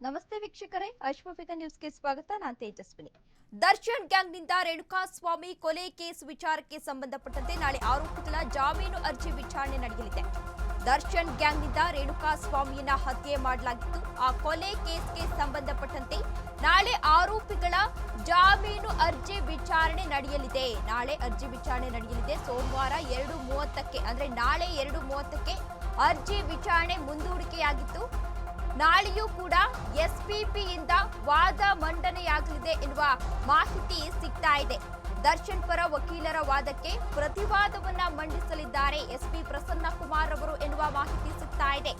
ನಮಸ್ತೆ ವೀಕ್ಷಕರೇ, ಅಶ್ವವೇಗ ನ್ಯೂಸ್ಗೆ ಸ್ವಾಗತ. ನಾನು ತೇಜಸ್ವಿನಿ. ದರ್ಶನ್ ಗ್ಯಾಂಗ್ನಿಂದ ರೇಣುಕಾಸ್ವಾಮಿ ಕೊಲೆ ಕೇಸ್ ವಿಚಾರಕ್ಕೆ ಸಂಬಂಧಪಟ್ಟಂತೆ ನಾಳೆ ಆರೋಪಿಗಳ ಜಾಮೀನು ಅರ್ಜಿ ವಿಚಾರಣೆ ನಡೆಯಲಿದೆ. ದರ್ಶನ್ ಗ್ಯಾಂಗ್ನಿಂದ ರೇಣುಕಾಸ್ವಾಮಿಯನ್ನ ಹತ್ಯೆ ಮಾಡಲಾಗಿತ್ತು. ಆ ಕೊಲೆ ಕೇಸ್ಗೆ ಸಂಬಂಧಪಟ್ಟಂತೆ ನಾಳೆ ಆರೋಪಿಗಳ ಜಾಮೀನು ಅರ್ಜಿ ವಿಚಾರಣೆ ನಡೆಯಲಿದೆ. ನಾಳೆ ಅರ್ಜಿ ವಿಚಾರಣೆ ನಡೆಯಲಿದೆ. ಸೋಮವಾರ 2:30ಕ್ಕೆ ಅಂದ್ರೆ ನಾಳೆ 2:30ಕ್ಕೆ ಅರ್ಜಿ ವಿಚಾರಣೆ ಮುಂದೂಡಿಕೆಯಾಗಿತ್ತು. ನಾಳೆಯೂ ಕೂಡ ಎಸ್ಪಿಪಿಯಿಂದ ವಾದ ಮಂಡನೆಯಾಗಲಿದೆ ಎನ್ನುವ ಮಾಹಿತಿ ಸಿಗ್ತಾ ಇದೆ. ದರ್ಶನ್ ಪರ ವಕೀಲರ ವಾದಕ್ಕೆ ಪ್ರತಿವಾದವನ್ನ ಮಂಡಿಸಲಿದ್ದಾರೆ ಎಸ್ಪಿ ಪ್ರಸನ್ನ ಕುಮಾರ್ ಅವರು ಎನ್ನುವ ಮಾಹಿತಿ ಸಿಗ್ತಾ ಇದೆ.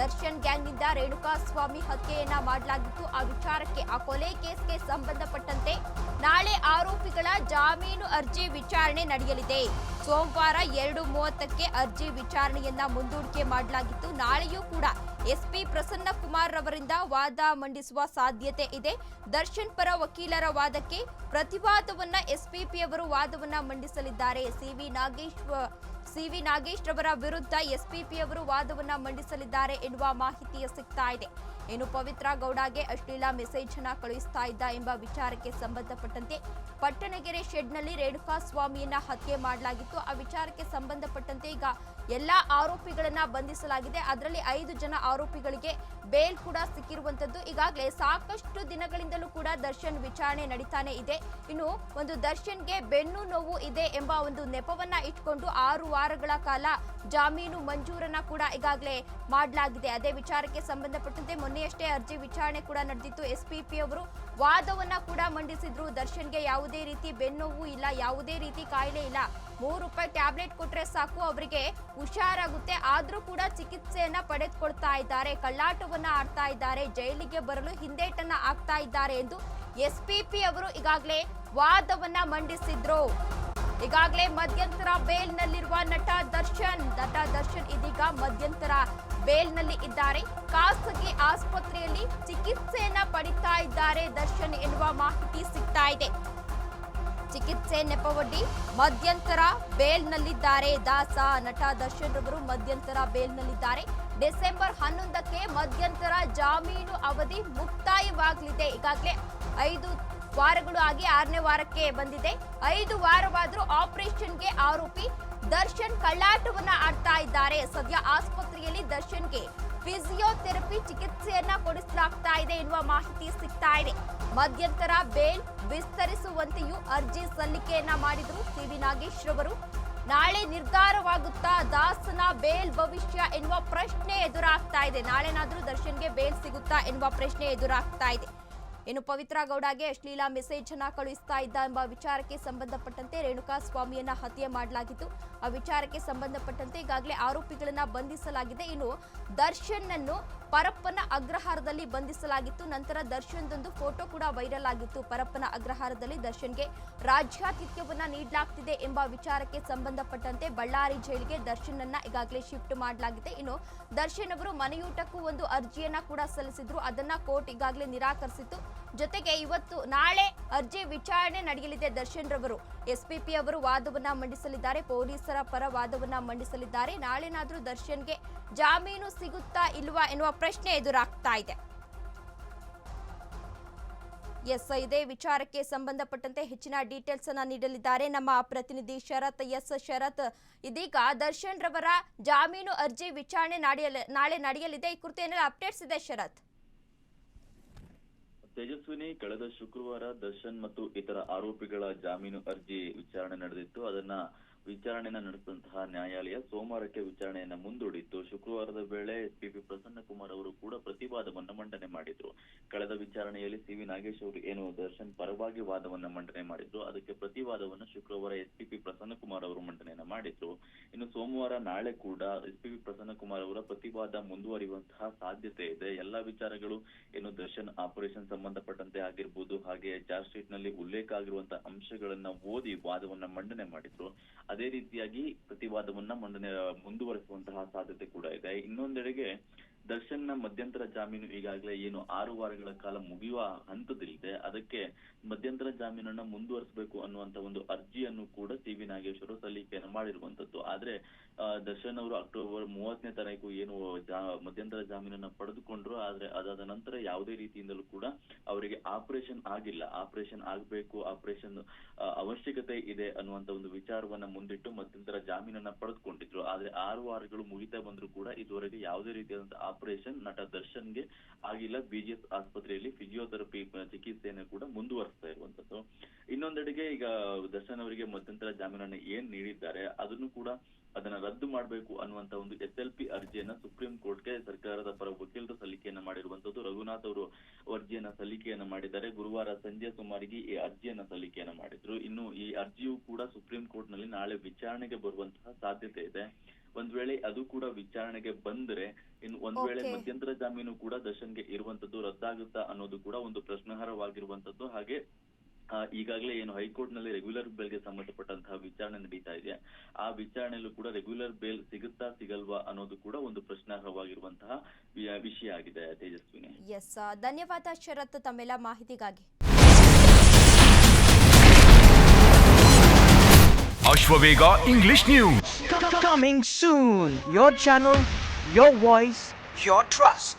ದರ್ಶನ್ ಗ್ಯಾಂಗ್ನಿಂದ ರೇಣುಕಾಸ್ವಾಮಿ ಹತ್ಯೆಯನ್ನ ಮಾಡಲಾಗಿತ್ತು. ಆ ವಿಚಾರಕ್ಕೆ, ಆ ಕೊಲೆ ಕೇಸ್ಗೆ ಸಂಬಂಧಪಟ್ಟಂತೆ ನಾಳೆ ಆರೋಪಿಗಳ ಜಾಮೀನು ಅರ್ಜಿ ವಿಚಾರಣೆ ನಡೆಯಲಿದೆ. ಸೋಮವಾರ 2:30ಕ್ಕೆ ಅರ್ಜಿ ವಿಚಾರಣೆಯನ್ನ ಮುಂದೂಡಿಕೆ ಮಾಡಲಾಗಿತ್ತು. ನಾಳೆಯೂ ಕೂಡ ಎಸ್ಪಿ ಪ್ರಸನ್ನ ಕುಮಾರ್ ಅವರಿಂದ ವಾದ ಮಂಡಿಸುವ ಸಾಧ್ಯತೆ ಇದೆ. ದರ್ಶನ್ ಪರ ವಕೀಲರ ವಾದಕ್ಕೆ ಪ್ರತಿವಾದವನ್ನ ಎಸ್ಪಿಪಿ ಅವರು ವಾದವನ್ನ ಮಂಡಿಸಲಿದ್ದಾರೆ. ಸಿವಿ ನಾಗೇಶ್ ರವರ ವಿರುದ್ಧ ಎಸ್ಪಿಪಿ ಅವರು ವಾದವನ್ನ ಮಂಡಿಸಲಿದ್ದಾರೆ ಎನ್ನುವ ಮಾಹಿತಿ ಸಿಗ್ತಾ ಇದೆ. ಇನ್ನು ಪವಿತ್ರ ಗೌಡಗೆ ಅಶ್ಲೀಲ ಮೆಸೇಜ್ ಅನ್ನ ಕಳುಹಿಸ್ತಾ ಇದ್ದ ಎಂಬ ವಿಚಾರಕ್ಕೆ ಸಂಬಂಧಪಟ್ಟಂತೆ ಪಟ್ಟಣಗೆರೆ ಶೆಡ್ನಲ್ಲಿ ರೇಣುಕಾಸ್ವಾಮಿಯನ್ನ ಹತ್ಯೆ ಮಾಡಲಾಗಿತ್ತು. ಆ ವಿಚಾರಕ್ಕೆ ಸಂಬಂಧಪಟ್ಟಂತೆ ಈಗ ಎಲ್ಲಾ ಆರೋಪಿಗಳನ್ನ ಬಂಧಿಸಲಾಗಿದೆ. ಅದರಲ್ಲಿ 5 ಜನ ಆರೋಪಿಗಳಿಗೆ ಬೇಲ್ ಕೂಡ ಸಿಕ್ಕಿರುವಂತದ್ದು. ಈಗಾಗಲೇ ಸಾಕಷ್ಟು ದಿನಗಳಿಂದಲೂ ಕೂಡ ದರ್ಶನ್ ವಿಚಾರಣೆ ನಡೀತಾನೆ ಇದೆ. ಇನ್ನು ಒಂದು ದರ್ಶನ್ಗೆ ಬೆನ್ನು ನೋವು ಇದೆ ಎಂಬ ಒಂದು ನೆಪವನ್ನ ಇಟ್ಕೊಂಡು 6 ವಾರಗಳ ಕಾಲ ಜಾಮೀನು ಮಂಜೂರನ್ನ ಕೂಡ ಈಗಾಗಲೇ ಮಾಡಲಾಗಿದೆ. ಅದೇ ವಿಚಾರಕ್ಕೆ ಸಂಬಂಧಪಟ್ಟಂತೆ ಮೊನ್ನೆಯಷ್ಟೇ ಅರ್ಜಿ ವಿಚಾರಣೆ ಕೂಡ ನಡೆದಿತ್ತು. ಎಸ್ಪಿಪಿ ಅವರು ವಾದವನ್ನ ಕೂಡ ಮಂಡಿಸಿದ್ರು. ದರ್ಶನ್ಗೆ ಯಾವುದೇ ರೀತಿ ಬೆನ್ನೋವು ಇಲ್ಲ, ಯಾವುದೇ ರೀತಿ ಕಾಯಿಲೆ ಇಲ್ಲ, ₹3 ಟ್ಯಾಬ್ಲೆಟ್ ಕೊಟ್ರೆ ಸಾಕು ಅವರಿಗೆ ಹುಷಾರಾಗುತ್ತೆ. ಆದ್ರೂ ಕೂಡ ಚಿಕಿತ್ಸೆಯನ್ನ ಪಡೆದುಕೊಳ್ತಾ ಇದ್ದಾರೆ, ಕಳ್ಳಾಟವನ್ನ ಆಡ್ತಾ ಇದ್ದಾರೆ, ಜೈಲಿಗೆ ಬರಲು ಹಿಂದೇಟನ್ನ ಆಗ್ತಾ ಇದ್ದಾರೆ ಎಂದು ಎಸ್ಪಿಪಿ ಅವರು ಈಗಾಗಲೇ ವಾದವನ್ನ ಮಂಡಿಸಿದ್ರು. ಈಗಾಗಲೇ ಮಧ್ಯಂತರ ಬೇಲ್ನಲ್ಲಿರುವ ನಟ ದರ್ಶನ್ ಇದೀಗ ಮಧ್ಯಂತರ ಬೇಲ್ನಲ್ಲಿ ಇದ್ದಾರೆ. ಖಾಸಗಿ ಆಸ್ಪತ್ರೆಯಲ್ಲಿ ಚಿಕಿತ್ಸೆಯನ್ನ ಪಡಿತಾ ಇದ್ದಾರೆ ದರ್ಶನ್ ಎನ್ನುವ ಮಾಹಿತಿ ಸಿಗ್ತಾ ಇದೆ. ಚಿಕಿತ್ಸೆ ನೆಪವೊಡ್ಡಿ ಮಧ್ಯಂತರ ಬೇಲ್ನಲ್ಲಿದ್ದಾರೆ. ನಟ ದರ್ಶನ್ ರವರು ಮಧ್ಯಂತರ ಬೇಲ್ನಲ್ಲಿದ್ದಾರೆ. ಡಿಸೆಂಬರ್ 11ಕ್ಕೆ ಮಧ್ಯಂತರ ಜಾಮೀನು ಅವಧಿ ಮುಕ್ತಾಯವಾಗಲಿದೆ. ಈಗಾಗಲೇ 5 ವಾರಗಳು ಆಗಿ 6ನೇ ವಾರಕ್ಕೆ ಬಂದಿದೆ. 5 ವಾರವಾದರೂ ಆಪರೇಷನ್ಗೆ ಆರೋಪಿ ದರ್ಶನ್ ಕಳ್ಳಾಟವನ್ನ ಆಡ್ತಾ ಇದ್ದಾರೆ. ಸದ್ಯ ಆಸ್ಪತ್ರೆಯಲ್ಲಿ ದರ್ಶನ್ಗೆ ಫಿಸಿಯೋಥೆರಪಿ ಚಿಕಿತ್ಸೆಯನ್ನ ಕೊಡಿಸಲಾಗ್ತಾ ಇದೆ ಎನ್ನುವ ಮಾಹಿತಿ ಸಿಗ್ತಾ ಇದೆ. ಮಧ್ಯಂತರ ಬೇಲ್ ವಿಸ್ತರಿಸುವಂತೆಯೂ ಅರ್ಜಿ ಸಲ್ಲಿಕೆಯನ್ನ ಮಾಡಿದ್ರು ಸಿವಿ ನಾಗೇಶ್ ರವರು. ನಾಳೆ ನಿರ್ಧಾರವಾಗುತ್ತಾ ದಾಸನ ಬೇಲ್ ಭವಿಷ್ಯ ಎನ್ನುವ ಪ್ರಶ್ನೆ ಎದುರಾಗ್ತಾ ಇದೆ. ನಾಳೆನಾದ್ರೂ ದರ್ಶನ್ಗೆ ಬೇಲ್ ಸಿಗುತ್ತಾ ಎನ್ನುವ ಪ್ರಶ್ನೆ ಎದುರಾಗ್ತಾ ಇದೆ. ಇನ್ನು ಪವಿತ್ರ ಗೌಡಗೆ ಅಶ್ಲೀಲ ಮೆಸೇಜ್ ಅನ್ನ ಕಳುಹಿಸ್ತಾ ಇದ್ದ ಎಂಬ ವಿಚಾರಕ್ಕೆ ಸಂಬಂಧಪಟ್ಟಂತೆ ರೇಣುಕಾಸ್ವಾಮಿಯನ್ನ ಹತ್ಯೆ ಮಾಡಲಾಗಿತ್ತು. ಆ ವಿಚಾರಕ್ಕೆ ಸಂಬಂಧಪಟ್ಟಂತೆ ಈಗಾಗಲೇ ಆರೋಪಿಗಳನ್ನ ಬಂಧಿಸಲಾಗಿದೆ. ಇನ್ನು ದರ್ಶನ್ ಅನ್ನು ಪರಪ್ಪನ ಅಗ್ರಹಾರದಲ್ಲಿ ಬಂಧಿಸಲಾಗಿತ್ತು. ನಂತರ ದರ್ಶನ್ದೊಂದು ಫೋಟೋ ಕೂಡ ವೈರಲ್ ಆಗಿತ್ತು. ಪರಪ್ಪನ ಅಗ್ರಹಾರದಲ್ಲಿ ದರ್ಶನ್ಗೆ ರಾಜ್ಯಾತಿಥ್ಯವನ್ನ ನೀಡಲಾಗ್ತಿದೆ ಎಂಬ ವಿಚಾರಕ್ಕೆ ಸಂಬಂಧಪಟ್ಟಂತೆ ಬಳ್ಳಾರಿ ಜೈಲಿಗೆ ದರ್ಶನ್ ಅನ್ನ ಈಗಾಗಲೇ ಶಿಫ್ಟ್ ಮಾಡಲಾಗಿದೆ. ಇನ್ನು ದರ್ಶನ್ ಅವರು ಮನೆಯೂಟಕ್ಕೂ ಒಂದು ಅರ್ಜಿಯನ್ನ ಕೂಡ ಸಲ್ಲಿಸಿದ್ರು. ಅದನ್ನ ಕೋರ್ಟ್ ಈಗಾಗಲೇ ನಿರಾಕರಿಸಿತ್ತು. ಜೊತೆಗೆ ನಾಳೆ ಅರ್ಜಿ ವಿಚಾರಣೆ ನಡೆಯಲಿದೆ. ದರ್ಶನ್ ರವರು ಎಸ್ಪಿಪಿ ಅವರು ವಾದವನ್ನ ಮಂಡಿಸಲಿದ್ದಾರೆ. ಪೊಲೀಸರ ಪರ ವಾದವನ್ನ ಮಂಡಿಸಲಿದ್ದಾರೆ. ನಾಳೆನಾದ್ರೂ ದರ್ಶನ್ಗೆ ಜಾಮೀನು ಸಿಗುತ್ತಾ ಇಲ್ವಾ ಎನ್ನುವ ಪ್ರಶ್ನೆ ಎದುರಾಗ್ತಾ ಇದೆ. ಇದೇ ವಿಚಾರಕ್ಕೆ ಸಂಬಂಧಪಟ್ಟಂತೆ ಹೆಚ್ಚಿನ ಡೀಟೇಲ್ಸ್ ಅನ್ನ ನೀಡಲಿದ್ದಾರೆ ನಮ್ಮ ಪ್ರತಿನಿಧಿ ಶರತ್. ಶರತ್, ಇದೀಗ ದರ್ಶನ್ ರವರ ಜಾಮೀನು ಅರ್ಜಿ ವಿಚಾರಣೆ ನಾಳೆ ನಡೆಯಲಿದೆ. ಈ ಕುರಿತು ಏನೆಲ್ಲ ಅಪ್ಡೇಟ್ಸ್ ಇದೆ ಶರತ್? ತೇಜಸ್ವಿನಿ, ಕಳೆದ ಶುಕ್ರವಾರ ದರ್ಶನ್ ಮತ್ತು ಇತರ ಆರೋಪಿಗಳ ಜಾಮೀನು ಅರ್ಜಿ ವಿಚಾರಣೆ ನಡೆದಿತ್ತು. ವಿಚಾರಣೆಯನ್ನ ನಡೆಸಿದಂತಹ ನ್ಯಾಯಾಲಯ ಸೋಮವಾರಕ್ಕೆ ವಿಚಾರಣೆಯನ್ನ ಮುಂದೂಡಿತ್ತು. ಶುಕ್ರವಾರದ ವೇಳೆ ಎಸ್ಪಿಪಿ ಪ್ರಸನ್ನ ಕುಮಾರ್ ಅವರು ಕೂಡ ಪ್ರತಿವಾದವನ್ನ ಮಂಡನೆ ಮಾಡಿದ್ರು. ಕಳೆದ ವಿಚಾರಣೆಯಲ್ಲಿ ಸಿವಿ ನಾಗೇಶ್ ಅವರು ಏನು ದರ್ಶನ್ ಪರವಾಗಿ ವಾದವನ್ನ ಮಂಡನೆ ಮಾಡಿದ್ರು, ಅದಕ್ಕೆ ಪ್ರತಿವಾದವನ್ನ ಶುಕ್ರವಾರ ಎಸ್ಪಿಪಿ ಪ್ರಸನ್ನ ಕುಮಾರ್ ಅವರು ಮಂಡನೆಯನ್ನ ಮಾಡಿದ್ರು. ಇನ್ನು ಸೋಮವಾರ ನಾಳೆ ಕೂಡ ಎಸ್ಪಿಪಿ ಪ್ರಸನ್ನ ಕುಮಾರ್ ಅವರ ಪ್ರತಿವಾದ ಮುಂದುವರಿಯುವಂತಹ ಸಾಧ್ಯತೆ ಇದೆ. ಎಲ್ಲಾ ವಿಚಾರಗಳು ಏನು ದರ್ಶನ್ ಆಪರೇಷನ್ ಸಂಬಂಧಪಟ್ಟಂತೆ ಆಗಿರ್ಬೋದು, ಹಾಗೆ ಚಾರ್ಜ್ ಶೀಟ್ ನಲ್ಲಿ ಉಲ್ಲೇಖ ಆಗಿರುವಂತಹ ಅಂಶಗಳನ್ನ ಓದಿ ವಾದವನ್ನ ಮಂಡನೆ ಮಾಡಿದ್ರು. ಅದೇ ರೀತಿಯಾಗಿ ಪ್ರತಿವಾದವನ್ನ ಮುಂದುವರಿಸುವಂತಹ ಸಾಧ್ಯತೆ ಕೂಡ ಇದೆ. ಇನ್ನೊಂದೆಡೆಗೆ ದರ್ಶನ್ನ ಮಧ್ಯಂತರ ಜಾಮೀನು ಈಗಾಗಲೇ ಏನು 6 ವಾರಗಳ ಕಾಲ ಮುಗಿಯುವ ಹಂತದಲ್ಲಿದೆ. ಅದಕ್ಕೆ ಮಧ್ಯಂತರ ಜಾಮೀನನ್ನ ಮುಂದುವರಿಸಬೇಕು ಅನ್ನುವಂತ ಒಂದು ಅರ್ಜಿಯನ್ನು ಕೂಡ ಸಿ.ವಿ. ನಾಗೇಶ್ವರ ಸಲ್ಲಿಕೆಯನ್ನು ಮಾಡಿರುವಂತದ್ದು. ಆದ್ರೆ ದರ್ಶನ್ ಅವರು ಅಕ್ಟೋಬರ್ 30ನೇ ತಾರೀಕು ಏನು ಮಧ್ಯಂತರ ಜಾಮೀನನ್ನ ಪಡೆದುಕೊಂಡ್ರು. ಆದ್ರೆ ಅದಾದ ನಂತರ ಯಾವುದೇ ರೀತಿಯಿಂದಲೂ ಕೂಡ ಅವರಿಗೆ ಆಪರೇಷನ್ ಆಗಿಲ್ಲ. ಆಪರೇಷನ್ ಆಗ್ಬೇಕು, ಆಪರೇಷನ್ ಅವಶ್ಯಕತೆ ಇದೆ ಅನ್ನುವಂತ ಒಂದು ವಿಚಾರವನ್ನ ಮುಂದಿಟ್ಟು ಮಧ್ಯಂತರ ಜಾಮೀನನ್ನ ಪಡೆದುಕೊಂಡಿದ್ರು. ಆದ್ರೆ 6 ವಾರಗಳು ಮುಗಿತಾ ಬಂದ್ರು ಕೂಡ ಇದುವರೆಗೆ ಯಾವುದೇ ರೀತಿಯಾದಂತಹ ಆಪರೇಷನ್ ನಟ ದರ್ಶನ್ಗೆ ಆಗಿಲ್ಲ. BGS ಆಸ್ಪತ್ರೆಯಲ್ಲಿ ಫಿಸಿಯೋಥೆರಪಿ ಚಿಕಿತ್ಸೆಯನ್ನು ಕೂಡ ಮುಂದುವರಿಸ್ತಾ ಇರುವಂತದ್ದು. ಇನ್ನೊಂದೆಡೆಗೆ ಈಗ ದರ್ಶನ್ ಅವರಿಗೆ ಮಧ್ಯಂತರ ಜಾಮೀನನ್ನ ಏನ್ ನೀಡಿದ್ದಾರೆ ಅದನ್ನು ಕೂಡ ಅದನ್ನ ರದ್ದು ಮಾಡಬೇಕು ಅನ್ನುವಂತ ಒಂದು SLP ಅರ್ಜಿಯನ್ನ ಸುಪ್ರೀಂ ಕೋರ್ಟ್ಗೆ ಸರ್ಕಾರದ ಪರ ವಕೀಲರು ಸಲ್ಲಿಕೆಯನ್ನ ಮಾಡಿರುವಂತದ್ದು. ರಘುನಾಥ್ ಅವರು ಅರ್ಜಿಯನ್ನ ಸಲ್ಲಿಕೆಯನ್ನ ಮಾಡಿದ್ದಾರೆ. ಗುರುವಾರ ಸಂಜೆ ಸುಮಾರಿಗೆ ಈ ಅರ್ಜಿಯನ್ನ ಸಲ್ಲಿಕೆಯನ್ನ ಮಾಡಿದ್ರು. ಇನ್ನು ಈ ಅರ್ಜಿಯು ಕೂಡ ಸುಪ್ರೀಂ ಕೋರ್ಟ್ ನಲ್ಲಿ ನಾಳೆ ವಿಚಾರಣೆಗೆ ಬರುವಂತಹ ಸಾಧ್ಯತೆ ಇದೆ. ಒಂದ್ ವೇಳೆ ಅದು ಕೂಡ ವಿಚಾರಣೆಗೆ ಬಂದ್ರೆ ಇನ್ನು ಒಂದ್ ವೇಳೆ ಮಧ್ಯಂತರ ಜಾಮೀನು ಕೂಡ ದರ್ಶನ್ಗೆ ಇರುವಂತದ್ದು ರದ್ದಾಗುತ್ತಾ ಅನ್ನೋದು ಕೂಡ ಒಂದು ಪ್ರಶ್ನಾರ್ಹವಾಗಿರುವಂತದ್ದು. ಹಾಗೆ ಈಗಾಗಲೇ ಏನು ಹೈಕೋರ್ಟ್ ನಲ್ಲಿ ರೆಗ್ಯುಲರ್ ಬೇಲ್ಗೆ ಸಂಬಂಧಪಟ್ಟಂತಹ ವಿಚಾರಣೆ ನಡೀತಾ ಇದೆ. ಆ ವಿಚಾರಣೆಯಲ್ಲೂ ಕೂಡ ರೆಗ್ಯುಲರ್ ಬೇಲ್ ಸಿಗುತ್ತಾ ಸಿಗಲ್ವಾ ಅನ್ನೋದು ಕೂಡ ಒಂದು ಪ್ರಶ್ನಾರ್ಹವಾಗಿರುವಂತಹ ವಿಷಯ ಆಗಿದೆ. ತೇಜಸ್ವಿನಿ. ಎಸ್, ಧನ್ಯವಾದ ಶರತ್ ತಮ್ಮೆಲ್ಲ ಮಾಹಿತಿಗಾಗಿ. Ashwavega English News. Coming soon. Your channel, your voice, your trust.